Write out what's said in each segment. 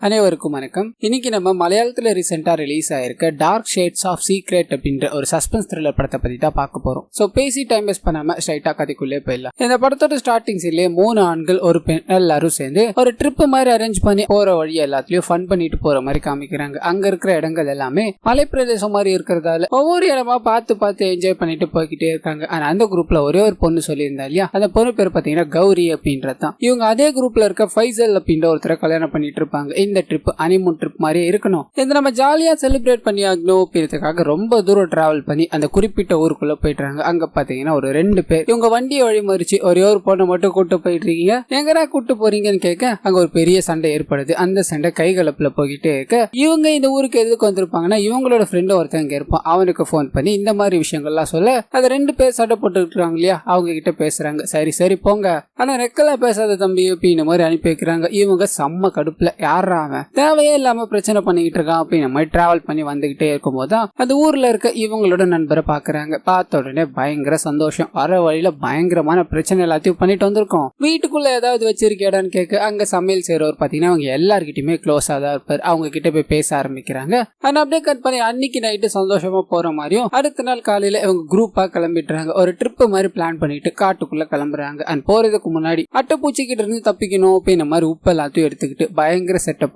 அனைவருக்கும் வணக்கம். இன்னைக்கு நம்ம மலையாளத்துல ரீசெண்டா ரிலீஸ் ஆயிருக்க டார்க் ஷேட்ஸ் ஆஃப் சீக்ரெட் அப்படின்ற ஒரு சஸ்பென்ஸ் த்ரில்லர் படத்தை பத்தி தான் பார்க்க போறோம். சோ பேசி டைம் வேஸ்ட் பண்ணாம ஸ்ட்ரைட்டா கதைக்குள்ளே போயிடலாம். இந்த படத்தோட ஸ்டார்டிங் சீன்லயே 3 ஆண்கள் ஒரு பெண் எல்லாரும் சேர்ந்து ஒரு ட்ரிப் மாதிரி அரேஞ்ச் பண்ணி போற வழி எல்லாத்துலயும் ஃபன் பண்ணிட்டு போற மாதிரி காமிக்கிறாங்க. அங்க இருக்கிற இடங்கள் எல்லாமே மலை பிரதேசம் மாதிரி இருக்கிறதால ஒவ்வொரு இடமா பார்த்து என்ஜாய் பண்ணிட்டு போய்கிட்டே இருக்காங்க. ஆனா அந்த குரூப்ல ஒரே ஒரு பொண்ணு சொல்லியிருந்தா இல்லையா, அந்த பொண்ணு பேர் பாத்தீங்கன்னா கௌரி அப்படின்றதான். இவங்க அதே குரூப்ல இருக்க ஃபைசல் அப்படின்ற ஒருத்தரை கல்யாணம் பண்ணிட்டு இருப்பாங்க. இந்த ட்ரிப் ஹனிமூன் ட்ரிப் மாதிரி இருக்கணும், இதை நம்ம ஜாலியா செலிப்ரேட் பண்ணி ஆகணும் அப்படின்றதுக்காக ரொம்ப தூரம் டிராவல் பண்ணி அந்த குறிப்பிட்ட ஊருக்குள்ள போயிட்டாங்க. அங்க பாத்தீங்கன்னா ஒரு 2 பேர் இவங்க வண்டியை வழிமறிச்சு ஒரே ஒரு பொண்ணை மட்டும் கூட்டு போயிட்டு இருக்கீங்க, எங்கடா கூட்டு போறீங்கன்னு கேட்க அங்க ஒரு பெரிய சண்டை ஏற்படுது. அந்த சண்டை கைகலப்புல போய்கிட்டே இருக்க இவங்க இந்த ஊருக்கு எதுக்கு வந்திருப்பாங்கன்னா இவங்களோட ஃப்ரெண்டு ஒருத்தன் இங்க இருப்பான். அவனுக்கு போன் பண்ணி இந்த மாதிரி விஷயங்கள்லாம் சொல்ல அது 2 பேர் சண்டை போட்டுக்கிட்டு இருக்காங்க இல்லையா, அவங்க கிட்ட பேசுறாங்க. சரி போங்க, ஆனா ரெக்கலா பேசாத தம்பி அப்படின்னு மாதிரி அனுப்பி வைக்கிறாங்க. இவங்க செம்ம கடுப்புல யாரா அவன் தேவையே இல்லாம பிரச்சனை பண்ணிக்கிட்டு இருக்கான் அப்படின்னு மாதிரி டிராவல் பண்ணி வந்துகிட்டே இருக்கும் போதுதான் அந்த ஊர்ல இருக்க இவங்களோட நண்பரை பாக்குறாங்க. பார்த்த உடனே பயங்கர சந்தோஷம். வர வழியில பயங்கரமான பிரச்சனை எல்லாத்தையும் பண்ணிட்டு வந்திருக்கோம், வீட்டுக்குள்ள ஏதாவது வச்சிருக்கேடான்னு கேட்க அங்க சமையல் செய்யறவர் பாத்தீங்கன்னா அவங்க எல்லார்கிட்டயுமே க்ளோஸா தான் இருப்பாரு. அவங்க கிட்ட போய் பேச ஆரம்பிக்கிறாங்க. ஆனா அப்படியே கட் பண்ணி அன்னைக்கு நைட்டு சந்தோஷமா போற மாதிரியும் அடுத்த நாள் காலையில இவங்க குரூப்பா கிளம்பிட்டுறாங்க. ஒரு ட்ரிப் மாதிரி பிளான் பண்ணிட்டு காட்டுக்குள்ள கிளம்புறாங்க. அண்ட் போறதுக்கு முன்னாடி அட்டைப்பூச்சிக்கிட்ட இருந்து தப்பிக்கணும் அப்படின்ற மாதிரி உப்பு எல்லாத்தையும் எடுத்துக்கிட்டு பயங்கர செட்டப்போட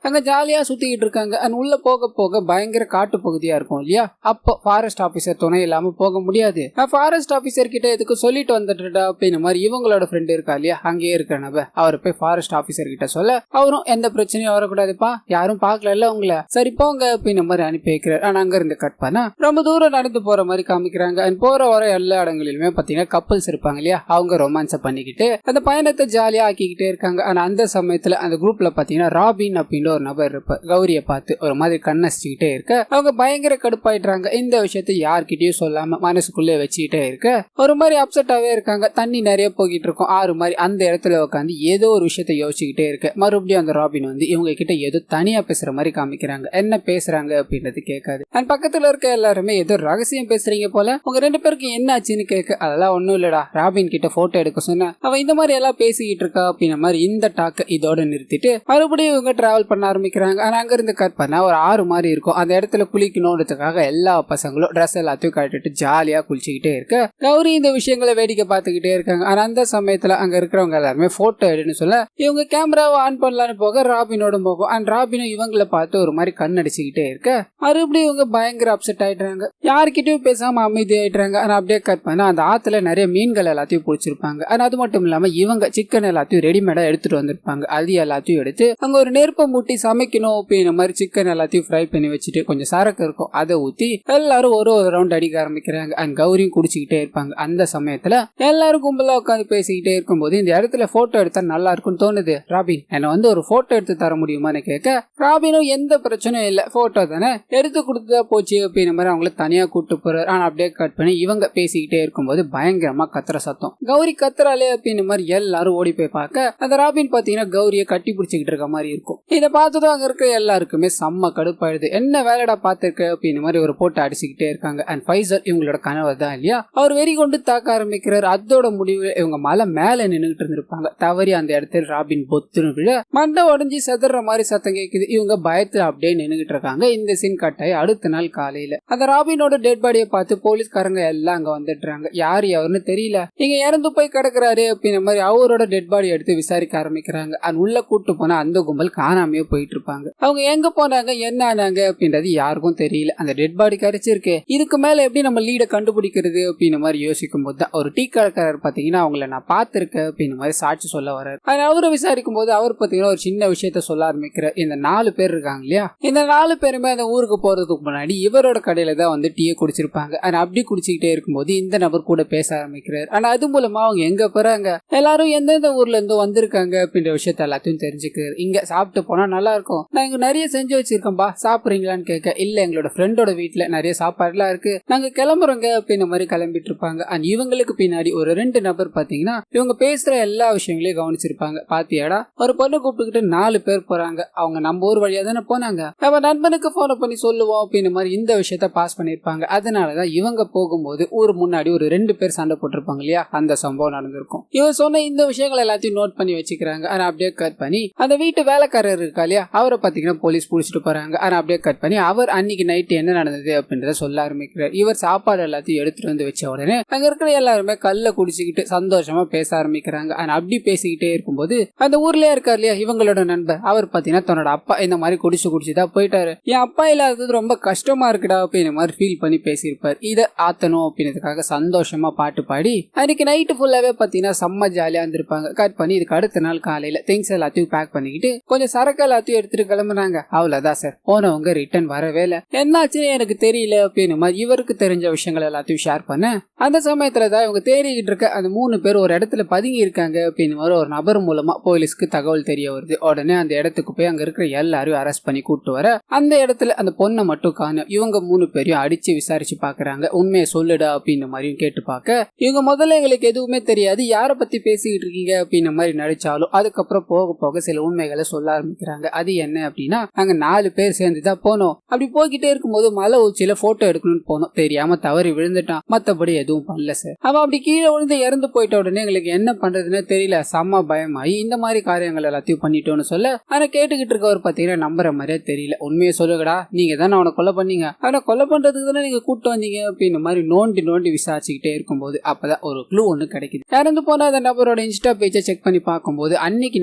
அங்க ஜாலியா சுத்திக்கிட்டு இருக்காங்க. அண்ட் உள்ள போக போக பயங்கர காட்டு பகுதியா இருக்கும் இல்லையா, அப்போ ஃபாரஸ்ட் ஆபீசர் துணை இல்லாம போக முடியாது. ஃபாரஸ்ட் ஆபீசர் கிட்ட எதுக்கு சொல்லிட்டு வந்துட்டுடா அப்படின்னு மாதிரி இவங்களோட ஃப்ரெண்ட் இருக்கா இல்லையா, அங்கேயே இருக்கிற நபர் அவர் போய் ஃபாரஸ்ட் ஆபீசர் கிட்ட சொல்ல அவரும் எந்த பிரச்சனையும் வரக்கூடாதுப்பா, யாரும் பாக்கல உங்களை, சரி போங்க அப்படின்னு மாதிரி அனுப்பி வைக்கிறார். ஆனா அங்க இருந்து கட் பண்ணா ரொம்ப தூரம் நடந்து போற மாதிரி காமிக்கிறாங்க. அண்ட் போற வர எல்லா இடங்களிலுமே பாத்தீங்கன்னா கப்பல்ஸ் இருப்பாங்க இல்லையா, அவங்க ரொமான்ஸ பண்ணிக்கிட்டு அந்த பயணத்தை ஜாலியா ஆக்கிக்கிட்டே இருக்காங்க. ஆனா அந்த சமயத்துல அந்த குரூப்ல பாத்தீங்கன்னா ராபின் அப்படின்னு ஒரு நபர் இருப்பார். கௌரிய பார்த்து ஒரு மாதிரி கண்ணசிச்சுக்கிட்டே இருக்க அவங்க பயங்கர கடுப்பாயிடுறாங்க. இந்த விஷயத்தை யார்கிட்டயும் சொல்லாம மனசுக்குள்ளே வச்சுக்கிட்டே இருக்க ஒரு மாதிரி அப்செட்டாவே இருக்காங்க. தண்ணி நிறைய போகிட்டு இருக்கும் ஆறு மாதிரி. அந்த இடத்துல உட்காந்து ஏதோ ஒரு விஷயத்த யோசிச்சுக்கிட்டே இருக்க மறுபடியும் அந்த ராபின் வந்து இவங்க கிட்ட ஏதோ தனியா பேசுற மாதிரி காமிக்கிறாங்க. என்ன பேசுறாங்க அப்படின்றது கேட்காது. அண்ட் பக்கத்துல இருக்க எல்லாருமே ஏதோ ரகசியம் பேசுறீங்க போல, உங்க 2 பேருக்கு என்ன ஆச்சுன்னு கேட்க அதெல்லாம் ஒண்ணும் இல்லடா, ராபின் கிட்ட போட்டோ எடுக்க சொன்ன, அவன் இந்த மாதிரி எல்லாம் பேசிக்கிட்டு இருக்கா அப்படின்ற மாதிரி இந்த டாக்க இதோட நிறுத்திட்டு மறுபடியும் இவங்க டிராவல் பண்ண ஆரம்பிக்கிறாங்க. ஆனா அங்க இருந்து கட் பண்ண ஒரு ஆறு மாதிரி இருக்கும். அந்த இடத்துல குளிக்கணும்ன்றதுக்காக எல்லா பசங்களும் ட்ரெஸ் எல்லாத்தையும் கட்டிட்டு ஜாலியா குளிச்சுக்கிட்டே இருக்க கௌரி இந்த விஷயங்களை வேடிக்கை பார்த்துக்கிட்டே இருக்காங்க. ஆனா அந்த சமயத்துல அங்க இருக்கிறவங்க எல்லாருமே போட்டோ எடுன்னு சொல்ல இவங்க கேமராவை ஆன் பண்ணலான்னு போக ராபினோட போகும். அண்ட் ராபினும் இவங்களை பார்த்து ஒரு மாதிரி கண் அடிச்சுக்கிட்டே இருக்க மறுபடியும் இவங்க பயங்கர அப்செட் ஆயிடுறாங்க. யார்கிட்டயும் பேசாம அமைதி ஆயிடுறாங்க. ஆனா அப்படியே கட் பண்ண அந்த ஆத்துல நிறைய மீன்கள் எல்லாத்தையும் பிடிச்சிருப்பாங்க. ஆனா அது மட்டும் இல்லாம இவங்க சிக்கன் எல்லாத்தையும் ரெடிமேடா எடுத்துட்டு வந்திருப்பாங்க. அது எல்லாத்தையும் எடுத்து அங்க ஒரு நெருப்பை மூட்டி சமைக்கணும் அப்படின்ற மாதிரி சிக்கன் எல்லாத்தையும் ஃப்ரை பண்ணி வச்சுட்டு கொஞ்சம் சரக்கு இருக்கும் அதை ஊத்தி எல்லாரும் ஒரு ரவுண்ட் அடிக்க ஆரம்பிக்கிறாங்க. அண்ட் கௌரியும் குடிச்சுக்கிட்டே இருப்பாங்க. அந்த சமயத்துல எல்லாரும் கும்பலா உட்காந்து பேசிக்கிட்டே இருக்கும்போது இந்த இடத்துல போட்டோ எடுத்தா நல்லா இருக்கும்னு தோணுது, ராபின் என்ன வந்து ஒரு போட்டோ எடுத்து தர முடியுமான்னு கேட்க ராபினும் எந்த பிரச்சனையும் இல்ல, போட்டோ தானே எடுத்து கொடுத்தா போச்சு அப்படின்ற மாதிரி அவங்கள தனியா கூட்டு போறாரு. ஆனா அப்படியே கட் பண்ணி இவங்க பேசிக்கிட்டே இருக்கும்போது பயங்கரமா கத்துற சத்தம், கௌரி கத்துறாளே அப்படின்ற மாதிரி எல்லாரும் ஓடி போய் பார்க்க அந்த ராபின் பாத்தீங்கன்னா கௌரியை கட்டி பிடிச்சிக்கிட்டு இருக்க மாதிரி இருக்கும். இதை பார்த்ததும் அங்க இருக்க எல்லாருக்குமே செம்ம கடுப்பாயிடுது. என்ன வேலைடா பாத்துருக்க அப்படின்னு மாதிரி ஒரு போட்டோ அடிச்சுக்கிட்டே இருக்காங்க. அண்ட் ஃபைசர் இவங்களோட கணவர் தான் இல்லையா, அவர் வெறி கொண்டு தாக்க ஆரம்பிக்கிறார். அதோட முடிவு இவங்க மலை மேல நின்றுட்டு இருந்திருப்பாங்க. தவறி அந்த இடத்துல ராபின் பொத்துன்னு விழ மண்டை உடஞ்சி செதற மாதிரி சத்தம் கேக்குது. இவங்க பயத்துல அப்படியே நின்றுட்டு இருக்காங்க. இந்த சீன் கட்டாய் அடுத்த நாள் காலையில அந்த ராபினோட டெட் பாடியை பார்த்து போலீஸ்காரங்க எல்லாம் அங்க வந்துடுறாங்க. யாரு அவருன்னு தெரியல, இங்க இறந்து போய் கிடக்குறாரு அப்படின்ற மாதிரி அவரோட டெட் பாடி எடுத்து விசாரிக்க ஆரம்பிக்கிறாங்க. அண்ட் உள்ள கூட்டு போனா அந்த கும்பல் காணாமையே போயிட்டு இருப்பாங்க. அவங்க எங்க போனாங்க என்ன ஆனாங்க அப்படின்றது யாருக்கும் தெரியல. அந்த டெட் பாடி கிடைச்சிருக்கு, இதுக்கு மேல எப்படி நம்ம லீட கண்டுபிடிக்கிறது அப்படின்னு மாதிரி யோசிக்கும் போது தான் ஒரு டீ கடைக்காரர் பாத்தீங்கன்னா அவங்கள நான் பாத்திருக்கேன் அப்படின்னு மாதிரி சாட்சி சொல்ல வர்றாரு. அவரை விசாரிக்கும் போது அவர் பாத்தீங்கன்னா ஒரு சின்ன விஷயத்த சொல்ல ஆரம்பிக்கிறார். இந்த 4 பேர் இருக்காங்க இல்லையா, இந்த 4 பேருமே அந்த ஊருக்கு போறதுக்கு முன்னாடி இவரோட கடையில தான் வந்து டீயை குடிச்சிருப்பாங்க. ஆனா அப்படி குடிச்சுக்கிட்டே இருக்கும்போது இந்த நபர் கூட பேச ஆரம்பிக்கிறார். ஆனா அது மூலமா அவங்க எங்க போறாங்க, எல்லாரும் எந்தெந்த ஊர்ல இருந்து வந்திருக்காங்க அப்படின்ற விஷயத்த எல்லாத்தையும் தெரிஞ்சுக்கிறார். இங்க சாப்பிட்டு போனா நல்லா இருக்கும், நான் இங்க நிறைய செஞ்சு வச்சிருக்கேன்பா சாப்பிடுறீங்களான்னு கேட்க இல்ல எங்களோட ஃப்ரெண்டோட வீட்டுல நிறைய சாப்பாடுலாம் இருக்கு, நாங்க கிளம்புறோங்க அப்படின்ற மாதிரி கிளம்பிட்டு இருப்பாங்க. அண்ட் இவங்களுக்கு பின்னாடி ஒரு 2 நபர் பாத்தீங்கன்னா இவங்க பேசுற எல்லா விஷயங்களையும் கவனிச்சிருப்பாங்க. பாத்தியாடா ஒரு பொண்ணு கூப்பிட்டுக்கிட்டு 4 பேர் போறாங்க, அவங்க நம்ம ஊர் வழியா தானே போனாங்க, நம்ம நண்பனுக்கு போன பண்ணி சொல்லுவோம் அப்படின்னு மாதிரி இந்த விஷயத்த பாஸ் பண்ணிருப்பாங்க. அதனாலதான் இவங்க போகும்போது ஊர் முன்னாடி ஒரு 2 பேர் சண்டை போட்டிருப்பாங்க இல்லையா, அந்த சம்பவம் நடந்திருக்கும். இவங்க சொன்ன இந்த விஷயங்கள் எல்லாத்தையும் நோட் பண்ணி வச்சுக்கிறாங்க. ஆனா அப்படியே கட் பண்ணி அந்த வீட்டு வேலைக்கார கொள்ளக்காரர் இருக்கா இல்லையா அவரை பாத்தீங்கன்னா போலீஸ் புடிச்சிட்டு போறாங்க. ஆனா அப்படியே கட் பண்ணி அவர் அன்னைக்கு நைட் என்ன நடந்தது அப்படின்றத சொல்ல ஆரம்பிக்கிறார். இவர் சாப்பாடு எல்லாத்தையும் எடுத்துட்டு வந்து வச்ச உடனே அங்க இருக்கிற எல்லாருமே கல்ல குடிச்சுக்கிட்டு சந்தோஷமா பேச ஆரம்பிக்கிறாங்க. ஆனா அப்படி பேசிக்கிட்டே இருக்கும்போது அந்த ஊர்லயே இருக்காரு இல்லையா இவங்களோட நண்பர், அவர் பாத்தீங்கன்னா தன்னோட அப்பா இந்த மாதிரி குடிச்சுதான் போயிட்டாரு, என் அப்பா இல்லாதது ரொம்ப கஷ்டமா இருக்குடா அப்படின்னு மாதிரி ஃபீல் பண்ணி பேசியிருப்பார். இதை ஆத்தணும் அப்படின்றதுக்காக சந்தோஷமா பாட்டு பாடி அன்னைக்கு நைட்டு ஃபுல்லாவே பாத்தீங்கன்னா செம்ம ஜாலியா இருந்திருப்பாங்க. கட் பண்ணி இதுக்கு அடுத்த நாள் காலையில திங்ஸ் எல்லாத்தையும் பேக் பண்ணிக்கிட்டு கொஞ்சம் சரக்கு எல்லாத்தையும் எடுத்துட்டு கிளம்புனாங்க. அவ்வளவுதான் சார், போனவங்க ரிட்டர்ன் வரவே இல்லை. என்னாச்சுன்னு எனக்கு தெரியல அப்படின்னு மாதிரி இவருக்கு தெரிஞ்ச விஷயங்கள் எல்லாத்தையும் ஷேர் பண்ண அந்த சமயத்துலதான் இவங்க தேடிக்கிட்டு இருக்க அந்த 3 பேர் ஒரு இடத்துல பதுங்கி இருக்காங்க அப்படின்னு மாதிரி ஒரு நபர் மூலமா போலீஸ்க்கு தகவல் தெரிய வருது. உடனே அந்த இடத்துக்கு போய் அங்க இருக்கிற எல்லாரையும் அரெஸ்ட் பண்ணி கூட்டு வர அந்த இடத்துல அந்த பொண்ணை மட்டும் காணும். இவங்க 3 பேரையும் அடிச்சு விசாரிச்சு பாக்குறாங்க. உண்மையை சொல்லுடா அப்படின்னு மாதிரியும் கேட்டு பார்க்க இவங்க முதல்ல எங்களுக்கு எதுவுமே தெரியாது, யாரை பத்தி பேசிக்கிட்டு இருக்கீங்க அப்படின்னு மாதிரி நடிச்சாலும் அதுக்கப்புறம் போக போக சில உண்மைகளை சொல்ல ஆரம்பிக்கிறாங்க. அது என்ன அப்படின்னா நாங்க 4 பேர் சேர்ந்துதான் போனோம். அப்படி போய்கிட்டே இருக்கும்போது மலை உச்சியில போட்டோ எடுக்கணும்னு போனோம், தெரியாம தவறி விழுந்துட்டான், மத்தபடி எதுவும் பண்ணல சார். அவன் அப்படி கீழே விழுந்து இறந்து போயிட்ட உடனே எங்களுக்கு என்ன பண்றதுன்னு தெரியல, செம்ம பயமாயி இந்த மாதிரி காரியங்கள் எல்லாத்தையும் பண்ணிட்டோம்னு சொல்ல ஆனா கேட்டுக்கிட்டு இருக்கவர் பாத்தீங்கன்னா நம்புற மாதிரியே தெரியல. உண்மையை சொல்லுங்கடா, நீங்க தானே அவனை கொலை பண்ணீங்க, அவனை கொலை பண்றதுக்கு தானே நீங்க கூட்டு வந்தீங்க அப்படின்னு மாதிரி நோண்டி விசாரிச்சுக்கிட்டே இருக்கும்போது அப்பதான் ஒரு க்ளூ ஒண்ணு கிடைக்குது. இறந்து போன அந்த நபரோட இன்ஸ்டா பேஜை செக் பண்ணி பார்க்கும்போது அன்னைக்கு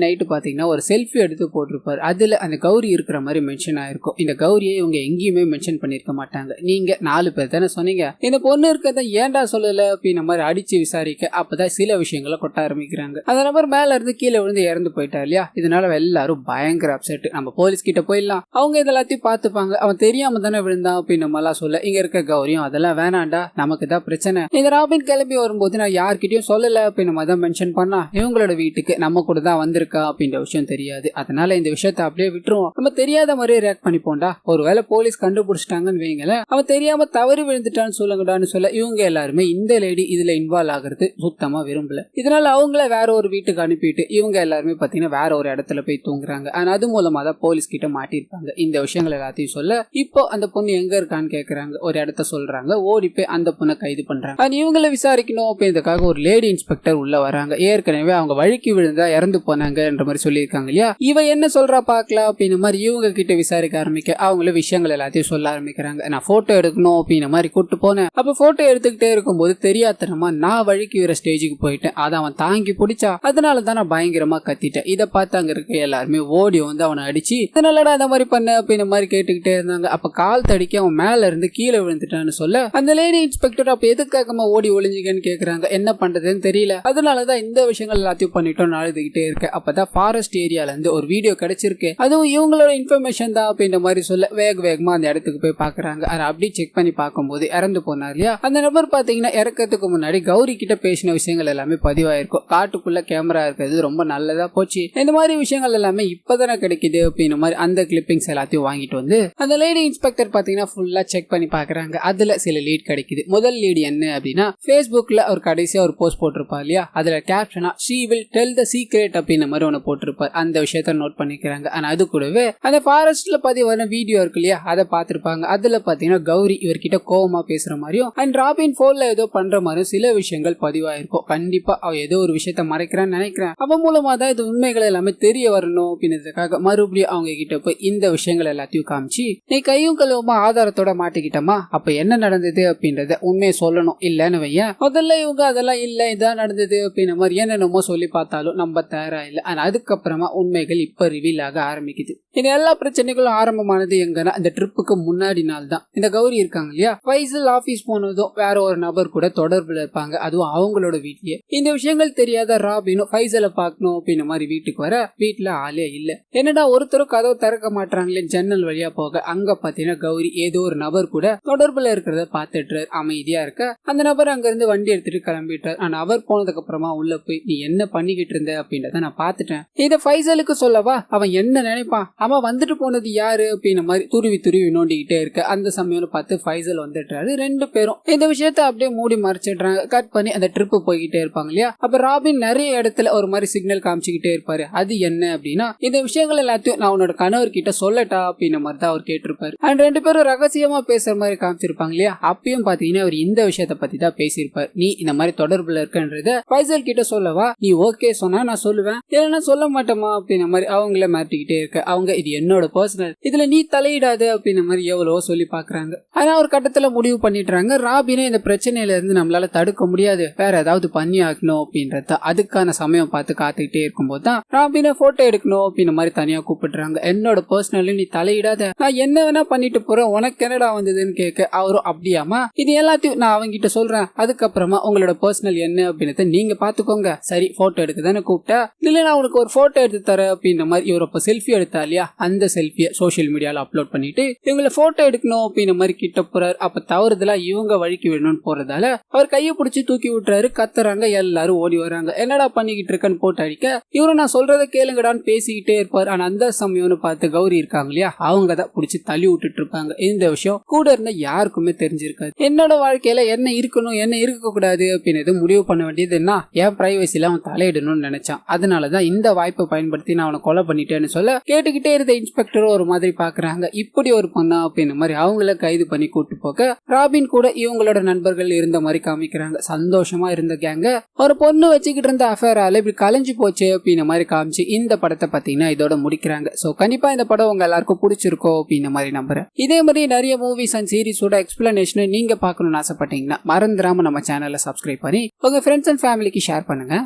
நைட்டு பாத்தீங்கன்னா ஒரு செல்ஃபி எடுத்து போட்டிருப்பாரு. அதுல அந்த கௌரி இருக்கிற மாதிரி மென்ஷன் ஆயிருக்கும். இந்த கௌரியை இவங்க எங்கேயுமே மென்ஷன் பண்ணிருக்க மாட்டாங்க. நீங்க 4 பேர் தானே சொன்னீங்க, இந்த பொண்ணு இருக்கிறத ஏன்டா சொல்லல அப்படின்னு மாதிரி அடிச்சு விசாரிக்க அப்பதான் சில விஷயங்களை கொட்ட ஆரம்பிக்கிறாங்க. அந்த நபர் மேல இருந்து கீழே விழுந்து இறந்து போயிட்டா இல்லையா, இதனால எல்லாரும் பயங்கர அப்செட். நம்ம போலீஸ் கிட்ட போயிடலாம், அவங்க இதெல்லாத்தையும் பாத்துப்பாங்க, அவன் தெரியாம தானே விழுந்தான் அப்படின்னு நம்மளாம் சொல்ல இங்க இருக்க கௌரியும் அதெல்லாம் வேணாண்டா, நமக்கு தான் பிரச்சனை, இந்த ராபின் கிளம்பி வரும்போது நான் யார்கிட்டயும் சொல்லல அப்படின்னு நம்ம தான் மென்ஷன் பண்ணா இவங்களோட வீட்டுக்கு நம்ம கூட தான் வந்திருக்கா அப்படின்ற விஷயம் தெரியாது, அதனால இந்த விஷயத்த அப்படியே விட்டுருவோம், நம்ம தெரியாத மாதிரியே ரியாக்ட் பண்ணிப்போண்டா, ஒருவேளை போலீஸ் கண்டுபிடிச்சிட்டாங்கன்னு வைங்களேன், அவன் தெரியாம தவறி விழுந்துட்டான்னு சொல்லுங்கடான்னு சொல்ல இவங்க எல்லாருமே இந்த லேடி இதுல இன்வால்வ் ஆகிறது சுத்தமா விரும்பல. இதனால அவங்கள வேற ஒரு வீட்டுக்கு அனுப்பிட்டு இவங்க எல்லாருமே பாத்தீங்கன்னா வேற ஒரு இடத்துல போய் தூங்குறாங்க. ஆனா அது மூலமா தான் போலீஸ் கிட்ட மாட்டிருப்பாங்க. இந்த விஷயங்கள் எல்லாத்தையும் சொல்ல இப்போ அந்த பொண்ணு எங்க இருக்கான்னு கேக்குறாங்க. ஒரு இடத்த சொல்றாங்க, ஓடி போய் அந்த பொண்ணை கைது பண்றாங்க. இவங்களை விசாரிக்கணும் அப்படின்றதுக்காக ஒரு லேடி இன்ஸ்பெக்டர் உள்ள வராங்க. ஏற்கனவே அவங்க வழுக்கி விழுந்தா இறந்து போனாங்க என்ற மாதிரி சொல்லியிருக்காங்க இல்லையா, இவ என்ன சொல்றா பாக்கலாம் அப்படின்னு மாதிரி இவங்க கிட்ட விசாரிக்க ஆரம்பிக்க அவங்கள விஷயங்கள் எல்லாத்தையும் சொல்ல ஆரம்பிக்கிறாங்க. நான் போட்டோ எடுக்கணும் அப்படின்னு மாதிரி கூட்டு போனேன், அப்ப போட்டோ எடுத்துக்கிட்டே இருக்கும்போது தெரியாதனமா நான் வழுக்கி விற ஸ்டேஜுக்கு போயிட்டேன், அதை அவன் தாங்கி பிடிச்சா, அதனாலதான் நான் பயங்கரமா கத்திட்டேன், இதை பார்த்து அங்க இருக்க எல்லாருமே ஓடி வந்து அவனை அடிச்சு இதனாலடா அந்த மாதிரி பண்ண அப்படின்னு மாதிரி கேட்டுக்கிட்டே இருந்தாங்க. அப்ப கால் தடிக்க அவன் மேல இருந்து கீழே விழுந்துட்டான்னு சொல்ல அந்த லேடி இன்ஸ்பெக்டர் அப்ப எதுக்காகமா ஓடி ஒளிஞ்சிக்கன்னு கேக்குறாங்க. என்ன பண்றதுன்னு தெரியல, அதனாலதான் இந்த விஷயங்கள் எல்லாத்தையும் பண்ணிட்டோம் அழுதுகிட்டே இருக்க. அப்பதான் ஃபாரஸ்ட் ஏரியால இருந்து ஒரு வீடியோ கிடைச்சிருக்கு, அதுவும் இவங்களோட இன்ஃபர்மேஷன் தான் அப்படின்ற மாதிரி சொல்ல வேகமா அந்த இடத்துக்கு போய் பாக்குறாங்க. அதை அப்படி செக் பண்ணி பார்க்கும்போது இறந்து போனார் இல்லையா அந்த நபர் பாத்தீங்கன்னா இறக்கிறதுக்கு முன்னாடி கௌரி கிட்ட பேசின விஷயங்கள் எல்லாமே பதிவாயிருக்கும். காட்டுக்குள்ள கேமரா இருக்கிறது ரொம்ப நல்லதா போச்சு, இந்த மாதிரி விஷயங்கள் எல்லாமே இப்பதானே கிடைக்குது அப்படின்னு மாதிரி அந்த கிளிப்பிங்ஸ் எல்லாத்தையும் வாங்கிட்டு வந்து அந்த லேடி இன்ஸ்பெக்டர் பாத்தீங்கன்னா ஃபுல்லா செக் பண்ணி பாக்குறாங்க. அதுல சில லீட் கிடைக்குது. முதல் லீட் என்ன அப்படின்னா Facebookல ஒரு கடைசியா ஒரு போஸ்ட் போட்டிருப்பா இல்லையா, அதுல கேப்ஷனா she will tell the secret அப்படின்னு மாதிரி ஒன்னு போட்டிருப்பார். அந்த விஷயத்த நோட் பண்ணிக்கிறாங்க. ஆனா அது கூடவே அந்த ஃபாரஸ்ட்ல பதிவான வீடியோ இருக்கு இல்லையா, அதை பார்த்திருப்பாங்க. அதுல பாத்தீங்கன்னா கௌரி இவர்கிட்ட கோவமா பேசுற மாதிரியும் அண்ட் ராபின் போன்ல ஏதோ பண்ற மாதிரியும் சில விஷயங்கள் பதிவாயிருக்கும். கண்டிப்பா அவ ஏதோ ஒரு விஷயத்த மறைக்கிறான்னு நினைக்கிறேன், அவன் மூலமா தான் இது உண்மைகள் எல்லாமே தெரிய வரணும் அப்படின்றதுக்காக மறுபடியும் அவங்க கிட்ட போய் இந்த விஷயங்கள் எல்லாத்தையும் காமிச்சு நீ கையும் கழுவுமா ஆதாரத்தோட மாட்டிக்கிட்டமா, அப்ப என்ன நடந்தது அப்படின்றத உண்மையை சொல்லணும், இல்லன்னு வையன் முதல்ல இவங்க அதெல்லாம் இல்ல இதான் நடந்தது அப்படின்ற மாதிரி என்னென்னமோ சொல்லி பார்த்தாலும் நம்ம தயாரா இல்ல. ஆனா அதுக்கப்புறமா உண்மைகள் இப்ப ரிவீல் ஆக ஆரம்பிக்குது. இந்த எல்லா பிரச்சனைகளும் ஆரம்பமானது எங்கன்னா இந்த ட்ரிப்புக்கு முன்னாடி நாள் தான். இந்த கௌரி இருக்காங்க இல்லையா, ஃபைசல் ஆபீஸ் போனதும் வேற ஒரு நபர் கூட தொடர்புல இருப்பாங்க, அதுவும் அவங்களோட வீட்லயே. இந்த விஷயங்கள் தெரியாத ராபினும் ஃபைசலை பார்க்கணும் அப்படின்ற மாதிரி வீட்டுக்கு வர வீட்டுல ஆளே இல்ல. என்னடா ஒருத்தரும் கதவை திறக்க மாட்டாங்களே ஜன்னல் வழியா போக அங்க பாத்தீங்கன்னா கௌரி ஏதோ ஒரு நபர் கூட தொடர்புல இருக்கிறத பாத்துட்டு அமைதியா இருக்க அந்த நபர் அங்க இருந்து வண்டி எடுத்துட்டு கிளம்பிட்டார். ஆனா அவர் போனதுக்கு அப்புறமா உள்ள போய் நீ என்ன பண்ணிக்கிட்டு இருந்த அப்படின்றத நான் பாத்துட்டேன், இத ஃபைசலுக்கு சொல்லவா, அவன் என்ன நினைப்பான், அவன் வந்துட்டு போனது யாரு அப்படின்ற மாதிரி துருவி நோண்டிக்கிட்டே இருக்க அந்த சமயம் பார்த்து ஃபைசல் வந்துட்டாரு. 2 பேரும் இந்த விஷயத்த அப்படியே மூடி மறைச்சிடுறாங்க. கட் பண்ணி அந்த ட்ரிப் போய்கிட்டே இருப்பாங்க இல்லையா, அப்ப ராபின் நிறைய இடத்துல ஒரு மாதிரி சிக்னல் காமிச்சுக்கிட்டே இருப்பாரு. அது என்ன அப்படின்னா இந்த விஷயங்கள் எல்லாத்தையும் நான் உன்னோட கணவர் கிட்ட சொல்லட்டா அப்படின்ற மாதிரி தான் அவர் கேட்டிருப்பாரு. அண்ட் 2 பேரும் ரகசியமா பேசுற மாதிரி காமிச்சிருப்பாங்க இல்லையா, அப்பயும் பாத்தீங்கன்னா அவர் இந்த விஷயத்த பத்தி தான் பேசியிருப்பாரு. நீ இந்த மாதிரி தொடர்புல இருக்கன்றத ஃபைசல் கிட்ட சொல்லவா, நீ ஓகே சொன்னா நான் சொல்லுவேன், இல்லைன்னா சொல்ல மாட்டேமா அப்படின்ற மாதிரி அவங்க அவங்கள மாட்டிக்கிட்டே இருக்க அவங்க இது என்னோட பர்சனல், இதுல நீ தலையிடாத அப்படின்ற மாதிரி எவ்வளவோ சொல்லி பாக்குறாங்க. ஆனா ஒரு கட்டத்துல முடிவு பண்ணிடுறாங்க, ராபினை இந்த பிரச்சனையில இருந்து நம்மளால தடுக்க முடியாது, வேற ஏதாவது பண்ணி ஆகணும் அப்படின்றத. அதுக்கான சமயம் பார்த்து காத்துக்கிட்டே இருக்கும்போது தான் ராபினை போட்டோ எடுக்கணும் அப்படின்ற மாதிரி தனியா கூப்பிடுறாங்க. என்னோட பர்சனல் நீ தலையிடாத, நான் என்ன வேணா பண்ணிட்டு போறேன், உனக்கு என்னடா வந்ததுன்னு கேட்க அவரும் அப்படியாமா, இது எல்லாத்தையும் நான் அவங்கிட்ட சொல்றேன், அதுக்கப்புறமா உங்களோட பர்சனல் என்ன அப்படின்றத நீங்க பாத்துக்கோங்க, சரி போட்டோ எடுக்க தானே கூப்பிட்டா, இல்ல நான் உனக்கு ஒரு போட்டோ எடுத்து தரேன் அப்படின்ற மாதிரி இவர் அப்ப செல்ஃபி எடுத்தா இல்லையா, அந்த செல்ஃபியை சோசியல் மீடியால அப்லோட் பண்ணிட்டு இவங்களை போட்டோ எடுக்கணும் அப்படின்ற மாதிரி கிட்ட போறாரு. அப்ப தவறுதலா இவங்க வழிக்கு விடணும்னு போறதால அவர் கையை பிடிச்சி தூக்கி விட்டுறாரு. கத்துறாங்க, எல்லாரும் ஓடி வராங்க. என்னடா பண்ணிக்கிட்டு இருக்கன்னு போட்டு அடிக்க இவரும் நான் சொல்றதை கேளுங்கடான்னு பேசிக்கிட்டே இருப்பார். ஆனா அந்த சமயம்னு பார்த்து கௌரி இருக்காங்க இல்லையா, அவங்க தான் பிடிச்சி தள்ளி விட்டுட்டு இருப்பாங்க. இந்த விஷயம் கூட இருந்த யாருக்குமே தெரிஞ்சிருக்காது. என்னோட வாழ்க்கையில என்ன இருக்கணும் என்ன இருக்க கூடாது அப்படின்னு முடிவு பண்ண வேண்டியது என்ன, என் பிரைவசில அவன் தலையிடணும்னு நினைச்சான். அதனாலதான் இந்த வாய்ப்பை பயன்படுத்தி நான் அவனை கொலை பண்ணிட்டேன்னு சொல்ல கேட்டுக்கிட்டே இருந்த இன்ஸ்பெக்டரும் ஒரு மாதிரி பாக்குறாங்க. இப்படி ஒரு பொண்ணா அப்படின்னு மாதிரி அவங்கள கைது பண்ணி கூட்டு போக ராபின் கூட இவங்களோட நண்பர்கள் இருந்த மாதிரி காமிக்கிறாங்க. சந்தோஷமா இருந்த கேங்க ஒரு பொண்ணு வச்சுக்கிட்டு இருந்த அஃபேரால இப்படி கலைஞ்சு போச்சு அப்படின்னு மாதிரி காமிச்சு இந்த படத்தை பாத்தீங்கன்னா இதோட முடிக்கிறாங்க. சோ கண்டிப்பா இந்த படம் உங்க எல்லாருக்கும் பிடிச்சிருக்கோம் அப்படின்னு மாதிரி நம்புறேன். இதே மாதிரி நிறைய மூவிஸ் அண்ட் சீரிஸோட எக்ஸ்பிளனேஷன் நீங்க பார்க்கணும்னு ஆசைப்பட்டீங்கன்னா மறந்துடாம நம்ம சேனலை சப்ஸ்கிரைப் பண்ணி உங்க ஃப்ரெண்ட்ஸ் அண்ட் ஃபேமிலிக்கு ஷேர் பண்ணுங்க.